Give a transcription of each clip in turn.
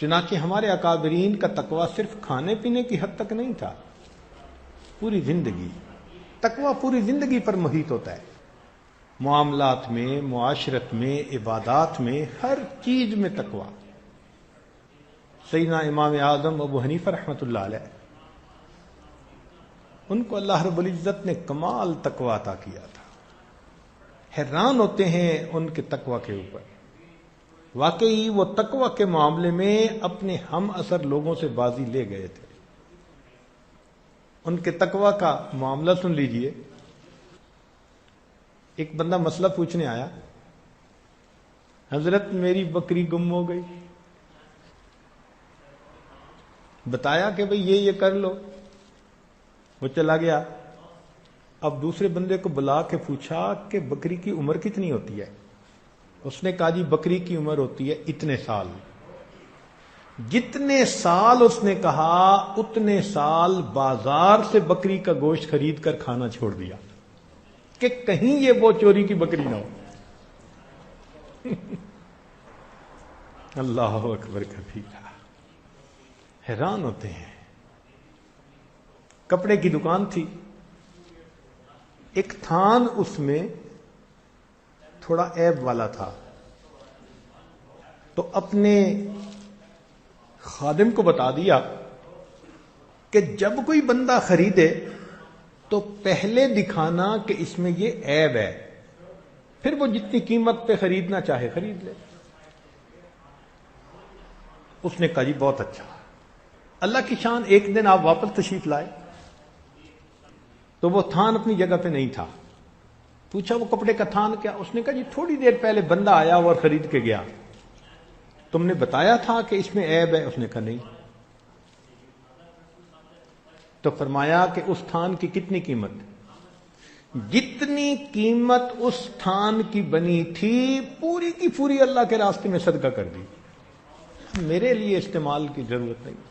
چنانچہ ہمارے اکابرین کا تقویٰ صرف کھانے پینے کی حد تک نہیں تھا، پوری زندگی، تقویٰ پوری زندگی پر محیط ہوتا ہے، معاملات میں، معاشرت میں، عبادات میں، ہر چیز میں تقویٰ۔ سیدنا امام اعظم ابو حنیفہ رحمۃ اللہ علیہ، ان کو اللہ رب العزت نے کمال تقویٰ عطا کیا تھا، حیران ہوتے ہیں ان کے تقویٰ کے اوپر۔ واقعی وہ تقویٰ کے معاملے میں اپنے ہم اثر لوگوں سے بازی لے گئے تھے۔ ان کے تقویٰ کا معاملہ سن لیجئے۔ ایک بندہ مسئلہ پوچھنے آیا، حضرت میری بکری گم ہو گئی، بتایا کہ بھئی یہ کر لو، وہ چلا گیا۔ اب دوسرے بندے کو بلا کے پوچھا کہ بکری کی عمر کتنی ہوتی ہے؟ اس نے کہا جی بکری کی عمر ہوتی ہے اتنے سال۔ جتنے سال اس نے کہا اتنے سال بازار سے بکری کا گوشت خرید کر کھانا چھوڑ دیا کہ کہیں یہ وہ چوری کی بکری نہ ہو۔ اللہ اکبر کبیرہ، حیران ہوتے ہیں۔ کپڑے کی دکان تھی، ایک تھان اس میں تھوڑا عیب والا تھا، تو اپنے خادم کو بتا دیا کہ جب کوئی بندہ خریدے تو پہلے دکھانا کہ اس میں یہ عیب ہے، پھر وہ جتنی قیمت پہ خریدنا چاہے خرید لے۔ اس نے کہا جی بہت اچھا۔ اللہ کی شان، ایک دن آپ واپس تشریف لائے تو وہ تھان اپنی جگہ پہ نہیں تھا۔ پوچھا وہ کپڑے کا تھان کیا؟ اس نے کہا جی تھوڑی دیر پہلے بندہ آیا اور خرید کے گیا، تم نے بتایا تھا کہ اس میں عیب ہے؟ اس نے کہا نہیں۔ تو فرمایا کہ اس تھان کی کتنی قیمت؟ جتنی قیمت اس تھان کی بنی تھی پوری کی پوری اللہ کے راستے میں صدقہ کر دی، میرے لیے استعمال کی ضرورت نہیں۔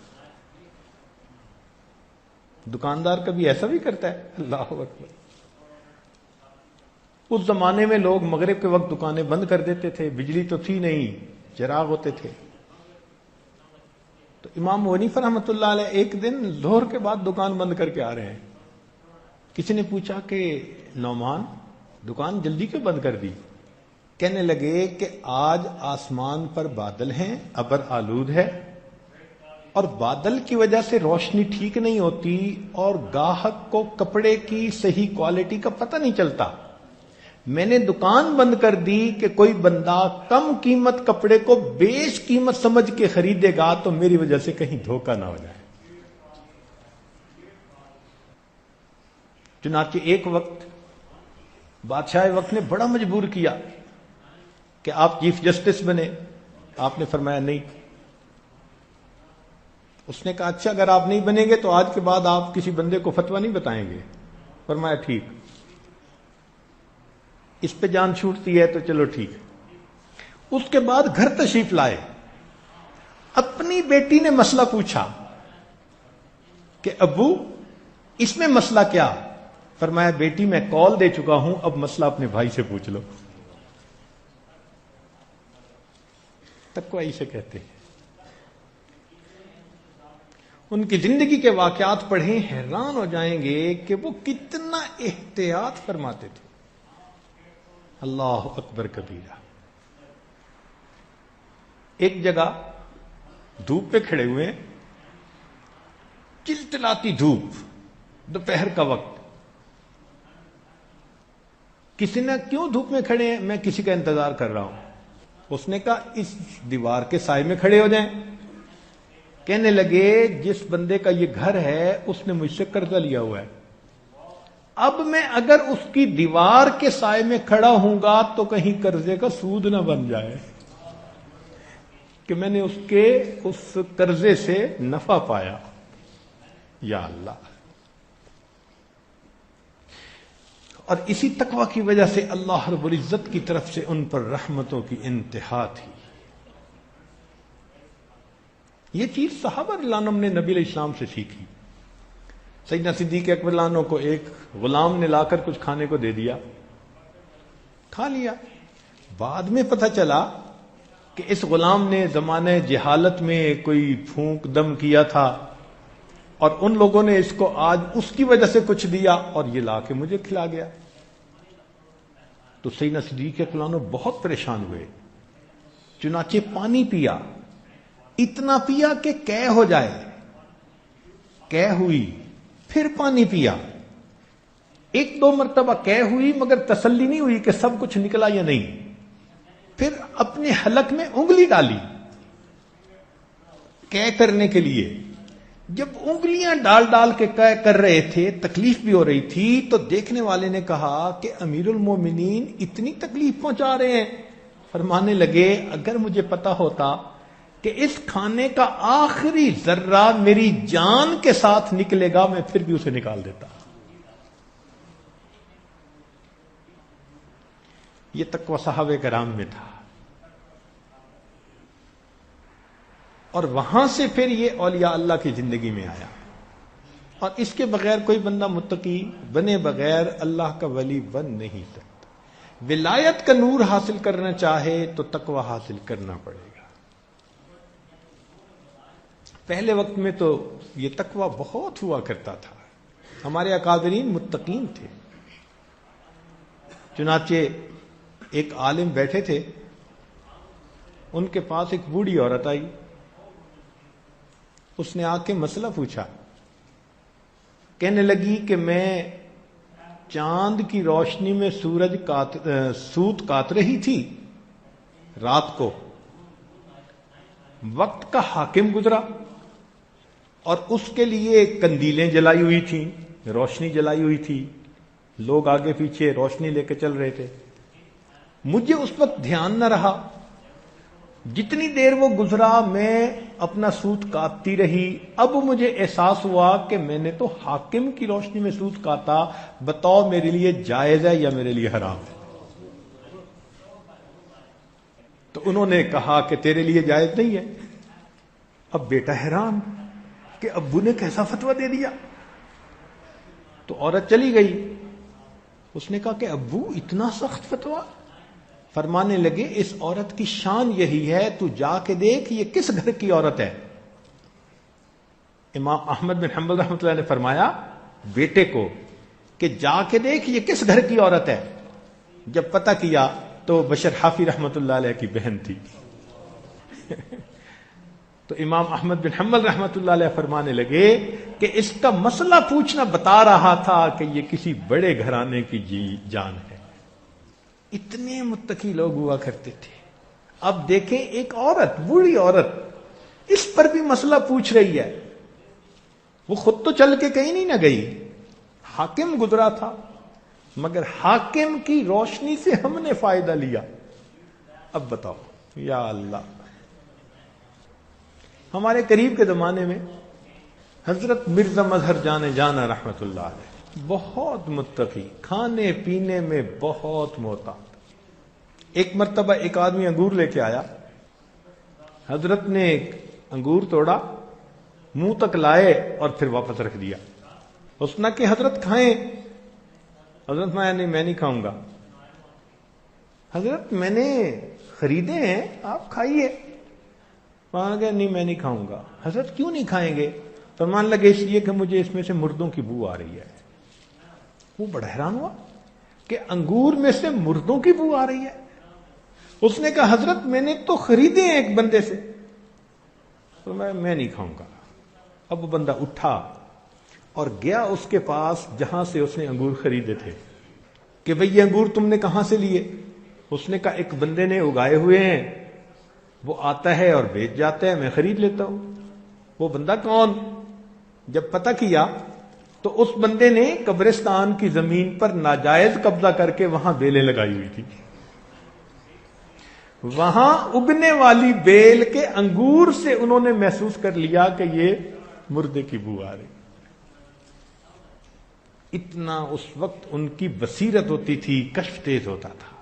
دکاندار کبھی ایسا بھی کرتا ہے؟ اللہ اکبر۔ اس زمانے میں لوگ مغرب کے وقت دکانیں بند کر دیتے تھے، بجلی تو تھی نہیں، چراغ ہوتے تھے۔ تو امام حنیفہ رحمۃ اللہ علیہ ایک دن ظہر کے بعد دکان بند کر کے آ رہے ہیں۔ کسی نے پوچھا کہ نعمان دکان جلدی کیوں بند کر دی؟ کہنے لگے کہ آج آسمان پر بادل ہیں، ابر آلود ہے، اور بادل کی وجہ سے روشنی ٹھیک نہیں ہوتی اور گاہک کو کپڑے کی صحیح کوالٹی کا پتہ نہیں چلتا۔ میں نے دکان بند کر دی کہ کوئی بندہ کم قیمت کپڑے کو بیش قیمت سمجھ کے خریدے گا تو میری وجہ سے کہیں دھوکہ نہ ہو جائے۔ چنانچہ ایک وقت بادشاہ وقت نے بڑا مجبور کیا کہ آپ چیف جسٹس بنے۔ آپ نے فرمایا نہیں۔ اس نے کہا اچھا اگر آپ نہیں بنیں گے تو آج کے بعد آپ کسی بندے کو فتویٰ نہیں بتائیں گے؟ فرمایا ٹھیک۔ اس پہ جان چھوٹتی ہے تو چلو ٹھیک۔ اس کے بعد گھر تشریف لائے، اپنی بیٹی نے مسئلہ پوچھا کہ ابو اس میں مسئلہ کیا؟ فرمایا بیٹی میں کال دے چکا ہوں، اب مسئلہ اپنے بھائی سے پوچھ لو۔ تقویٰ اسے کہتے ہیں۔ ان کی زندگی کے واقعات پڑھیں، حیران ہو جائیں گے کہ وہ کتنا احتیاط فرماتے تھے۔ اللہ اکبر کبیرہ۔ ایک جگہ دھوپ پہ کھڑے ہوئے، چلچلاتی دھوپ، دوپہر کا وقت۔ کسی نے کیوں دھوپ میں کھڑے ہیں؟ میں کسی کا انتظار کر رہا ہوں۔ اس نے کہا اس دیوار کے سائے میں کھڑے ہو جائیں۔ کہنے لگے جس بندے کا یہ گھر ہے اس نے مجھ سے قرضہ لیا ہوا ہے، اب میں اگر اس کی دیوار کے سائے میں کھڑا ہوں گا تو کہیں قرضے کا سود نہ بن جائے کہ میں نے اس قرضے سے نفع پایا۔ یا اللہ۔ اور اسی تقوی کی وجہ سے اللہ رب العزت کی طرف سے ان پر رحمتوں کی انتہا تھی۔ یہ چیز صحابہ رضی اللہ عنہم نے نبی علیہ السلام سے سیکھی۔ سیدنا صدیق اکبر رضی اللہ عنہ کو ایک غلام نے لا کر کچھ کھانے کو دے دیا، کھا لیا۔ بعد میں پتہ چلا کہ اس غلام نے زمانہ جہالت میں کوئی پھونک دم کیا تھا اور ان لوگوں نے اس کو آج اس کی وجہ سے کچھ دیا اور یہ لا کے مجھے کھلا گیا. تو سیدنا صدیق اکبر عنہ بہت پریشان ہوئے، چنانچہ پانی پیا، اتنا پیا کہ قے ہو جائے، قے ہوئی، پھر پانی پیا، ایک دو مرتبہ قے ہوئی مگر تسلی نہیں ہوئی کہ سب کچھ نکلا یا نہیں. پھر اپنے حلق میں انگلی ڈالی قے کرنے کے لیے. جب انگلیاں ڈال ڈال کے قے کر رہے تھے، تکلیف بھی ہو رہی تھی، تو دیکھنے والے نے کہا کہ امیر المومنین اتنی تکلیف پہنچا رہے ہیں. فرمانے لگے اگر مجھے پتا ہوتا کہ اس کھانے کا آخری ذرہ میری جان کے ساتھ نکلے گا میں پھر بھی اسے نکال دیتا. یہ تقوی صحابہ کرام میں تھا. اور وہاں سے پھر یہ اولیاء اللہ کی زندگی میں آیا. اور اس کے بغیر کوئی بندہ متقی بنے بغیر اللہ کا ولی بن نہیں سکتا. ولایت کا نور حاصل کرنا چاہے تو تقوی حاصل کرنا پڑے گا. پہلے وقت میں تو یہ تقوی بہت ہوا کرتا تھا. ہمارے اکابرین متقین تھے. چنانچہ ایک عالم بیٹھے تھے، ان کے پاس ایک بوڑھی عورت آئی. اس نے آ کے مسئلہ پوچھا. کہنے لگی کہ میں چاند کی روشنی میں سوت کاٹ رہی تھی رات کو، وقت کا حاکم گزرا اور اس کے لیے کندیلیں جلائی ہوئی تھیں، روشنی جلائی ہوئی تھی، لوگ آگے پیچھے روشنی لے کے چل رہے تھے. مجھے اس وقت دھیان نہ رہا، جتنی دیر وہ گزرا میں اپنا سوت کاٹتی رہی. اب مجھے احساس ہوا کہ میں نے تو حاکم کی روشنی میں سوت کاٹا، بتاؤ میرے لیے جائز ہے یا میرے لیے حرام ہے؟ تو انہوں نے کہا کہ تیرے لیے جائز نہیں ہے. اب بیٹا حیران کہ ابو نے کیسا فتویٰ دے دیا. تو عورت چلی گئی. اس نے کہا کہ ابو اتنا سخت فتویٰ؟ فرمانے لگے اس عورت کی شان یہی ہے، تو جا کے دیکھ یہ کس گھر کی عورت ہے. امام احمد بن حنبل رحمۃ اللہ نے فرمایا بیٹے کو کہ جا کے دیکھ یہ کس گھر کی عورت ہے. جب پتہ کیا تو بشر حافی رحمۃ اللہ علیہ کی بہن تھی. تو امام احمد بن حنبل رحمۃ اللہ علیہ فرمانے لگے کہ اس کا مسئلہ پوچھنا بتا رہا تھا کہ یہ کسی بڑے گھرانے کی جان ہے. اتنے متقی لوگ ہوا کرتے تھے. اب دیکھیں ایک عورت، بوڑھی عورت، اس پر بھی مسئلہ پوچھ رہی ہے. وہ خود تو چل کے کہیں نہیں نہ گئی، حاکم گزرا تھا، مگر حاکم کی روشنی سے ہم نے فائدہ لیا. اب بتاؤ یا اللہ. ہمارے قریب کے زمانے میں حضرت مرزا مظہر جانا رحمت اللہ علیہ بہت متقی، کھانے پینے میں بہت محتاط. ایک مرتبہ ایک آدمی انگور لے کے آیا. حضرت نے ایک انگور توڑا، منہ تک لائے اور پھر واپس رکھ دیا. اس نے کہ حضرت کھائیں. حضرت میں نہیں کھاؤں گا. حضرت میں نے خریدے ہیں، آپ کھائیے. وہاں گیا نہیں میں نہیں کھاؤں گا. حضرت کیوں نہیں کھائیں گے؟ فرمان لگے اس لیے کہ مجھے اس میں سے مردوں کی بو آ رہی ہے. وہ بڑا حیران ہوا کہ انگور میں سے مردوں کی بو آ رہی ہے. اس نے کہا حضرت میں نے تو خریدے ہیں ایک بندے سے. تو میں نہیں کھاؤں گا. اب وہ بندہ اٹھا اور گیا اس کے پاس جہاں سے اس نے انگور خریدے تھے کہ بھئی یہ انگور تم نے کہاں سے لیے؟ اس نے کہا ایک بندے نے اگائے ہوئے ہیں، وہ آتا ہے اور بیچ جاتا ہے، میں خرید لیتا ہوں. وہ بندہ کون؟ جب پتہ کیا تو اس بندے نے قبرستان کی زمین پر ناجائز قبضہ کر کے وہاں بیلیں لگائی ہوئی تھی. وہاں اگنے والی بیل کے انگور سے انہوں نے محسوس کر لیا کہ یہ مردے کی بو آ رہی. اتنا اس وقت ان کی بصیرت ہوتی تھی، کشف تیز ہوتا تھا.